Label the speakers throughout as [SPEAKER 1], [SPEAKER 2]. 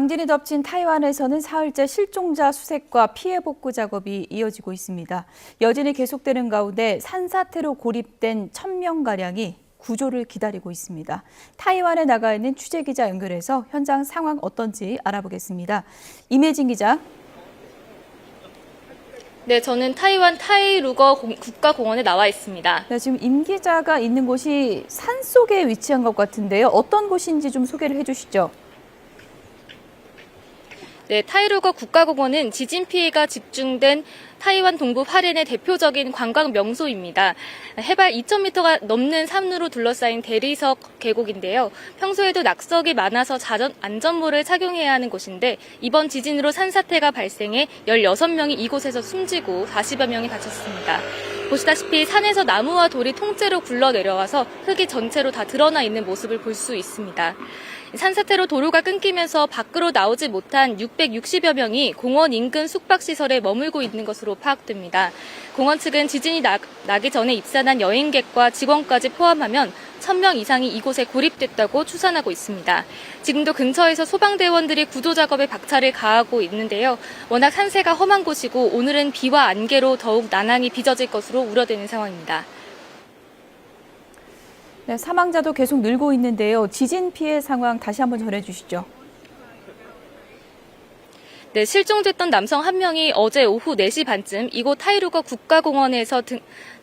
[SPEAKER 1] 강진이 덮친 타이완에서는 사흘째 실종자 수색과 피해 복구 작업이 이어지고 있습니다. 여진이 계속되는 가운데 산사태로 고립된 1,000명가량이 구조를 기다리고 있습니다. 타이완에 나가 있는 취재기자 연결해서 현장 상황 어떤지 알아보겠습니다. 임혜진 기자.
[SPEAKER 2] 네, 저는 타이완 타이루거 국가공원에 나와 있습니다.
[SPEAKER 1] 네, 지금 임 기자가 있는 곳이 산속에 위치한 것 같은데요. 어떤 곳인지 좀 소개를 해주시죠.
[SPEAKER 2] 네, 타이루거 국가공원은 지진 피해가 집중된 타이완 동부 화롄의 대표적인 관광 명소입니다. 해발 2,000m가 넘는 산으로 둘러싸인 대리석 계곡인데요. 평소에도 낙석이 많아서 안전모를 착용해야 하는 곳인데 이번 지진으로 산사태가 발생해 16명이 이곳에서 숨지고 40여 명이 다쳤습니다. 보시다시피 산에서 나무와 돌이 통째로 굴러 내려와서 흙이 전체로 다 드러나 있는 모습을 볼 수 있습니다. 산사태로 도로가 끊기면서 밖으로 나오지 못한 660여 명이 공원 인근 숙박시설에 머물고 있는 것으로 파악됩니다. 공원 측은 지진이 나기 전에 입산한 여행객과 직원까지 포함하면 1,000명 이상이 이곳에 고립됐다고 추산하고 있습니다. 지금도 근처에서 소방대원들이 구조작업에 박차를 가하고 있는데요. 워낙 산세가 험한 곳이고 오늘은 비와 안개로 더욱 난항이 빚어질 것으로 우려되는 상황입니다.
[SPEAKER 1] 네, 사망자도 계속 늘고 있는데요. 지진 피해 상황 다시 한번 전해주시죠.
[SPEAKER 2] 네, 실종됐던 남성 한 명이 어제 오후 4시 반쯤 이곳 타이루거 국가공원에서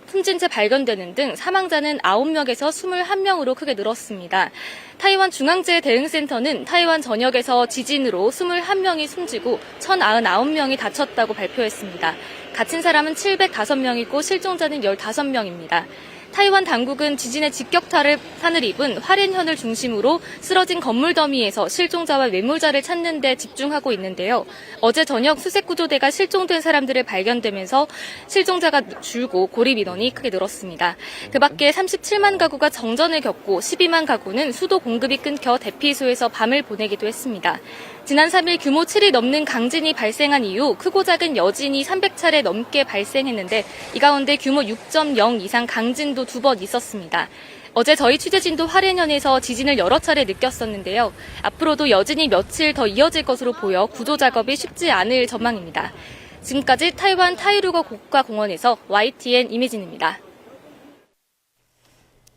[SPEAKER 2] 숨진 채 발견되는 등 사망자는 9명에서 21명으로 크게 늘었습니다. 타이완 중앙재해대응센터는 타이완 전역에서 지진으로 21명이 숨지고 1,099명이 다쳤다고 발표했습니다. 갇힌 사람은 705명이고 실종자는 15명입니다. 타이완 당국은 지진의 직격탄을 입은 화롄현을 중심으로 쓰러진 건물 더미에서 실종자와 매몰자를 찾는 데 집중하고 있는데요. 어제 저녁 수색구조대가 실종된 사람들을 발견되면서 실종자가 줄고 고립 인원이 크게 늘었습니다. 그 밖에 37만 가구가 정전을 겪고 12만 가구는 수도 공급이 끊겨 대피소에서 밤을 보내기도 했습니다. 지난 3일 규모 7이 넘는 강진이 발생한 이후 크고 작은 여진이 300차례 넘게 발생했는데 이 가운데 규모 6.0 이상 강진도 2번 있었습니다. 어제 저희 취재진도 화롄현에서 지진을 여러 차례 느꼈었는데요. 앞으로도 여진이 며칠 더 이어질 것으로 보여 구조 작업이 쉽지 않을 전망입니다. 지금까지 타이완 타이루거 국가공원에서 YTN 임혜진입니다.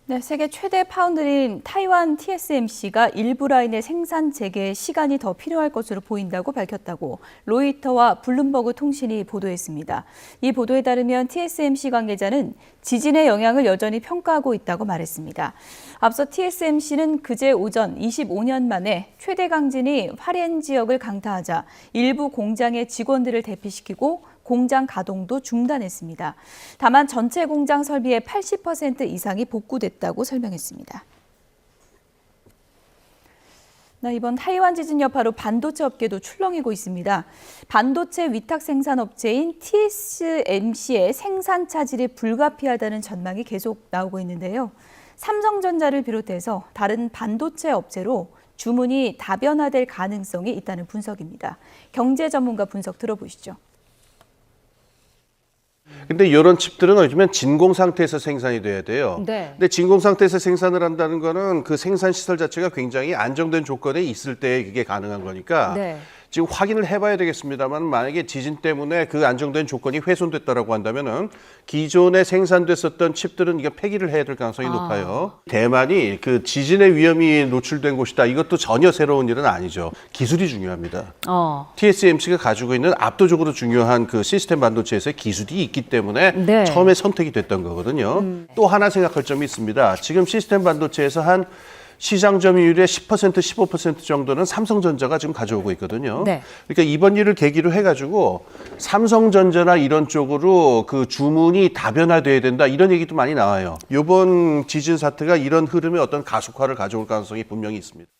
[SPEAKER 1] 네, 세계 최대 파운드린 타이완 TSMC가 일부 라인의 생산 재개에 시간이 더 필요할 것으로 보인다고 밝혔다고 로이터와 블룸버그 통신이 보도했습니다. 이 보도에 따르면 TSMC 관계자는 지진의 영향을 여전히 평가하고 있다고 말했습니다. 앞서 TSMC는 그제 오전 25년 만에 최대 강진이 화롄 지역을 강타하자 일부 공장의 직원들을 대피시키고 공장 가동도 중단했습니다. 다만 전체 공장 설비의 80% 이상이 복구됐다고 설명했습니다. 이번 타이완 지진 여파로 반도체 업계도 출렁이고 있습니다. 반도체 위탁 생산 업체인 TSMC의 생산 차질이 불가피하다는 전망이 계속 나오고 있는데요. 삼성전자를 비롯해서 다른 반도체 업체로 주문이 다변화될 가능성이 있다는 분석입니다. 경제 전문가 분석 들어보시죠.
[SPEAKER 3] 근데 이런 칩들은 요즘엔 진공 상태에서 생산이 돼야 돼요.
[SPEAKER 1] 네.
[SPEAKER 3] 근데 진공 상태에서 생산을 한다는 거는 그 생산 시설 자체가 굉장히 안정된 조건에 있을 때 그게 가능한 거니까
[SPEAKER 1] 네.
[SPEAKER 3] 지금 확인을 해봐야 되겠습니다만 만약에 지진 때문에 그 안정된 조건이 훼손됐다라고 한다면은 기존에 생산됐었던 칩들은 이게 폐기를 해야 될 가능성이 높아요. 대만이 그 지진의 위험이 노출된 곳이다. 이것도 전혀 새로운 일은 아니죠. 기술이 중요합니다. TSMC가 가지고 있는 압도적으로 중요한 그 시스템 반도체에서의 기술이 있기 때문에
[SPEAKER 1] 네.
[SPEAKER 3] 처음에 선택이 됐던 거거든요. 또 하나 생각할 점이 있습니다. 지금 시스템 반도체에서 한 시장 점유율의 10%, 15% 정도는 삼성전자가 지금 가져오고 있거든요.
[SPEAKER 1] 네.
[SPEAKER 3] 그러니까 이번 일을 계기로 해가지고 삼성전자나 이런 쪽으로 그 주문이 다변화돼야 된다 이런 얘기도 많이 나와요. 이번 지진 사태가 이런 흐름의 어떤 가속화를 가져올 가능성이 분명히 있습니다.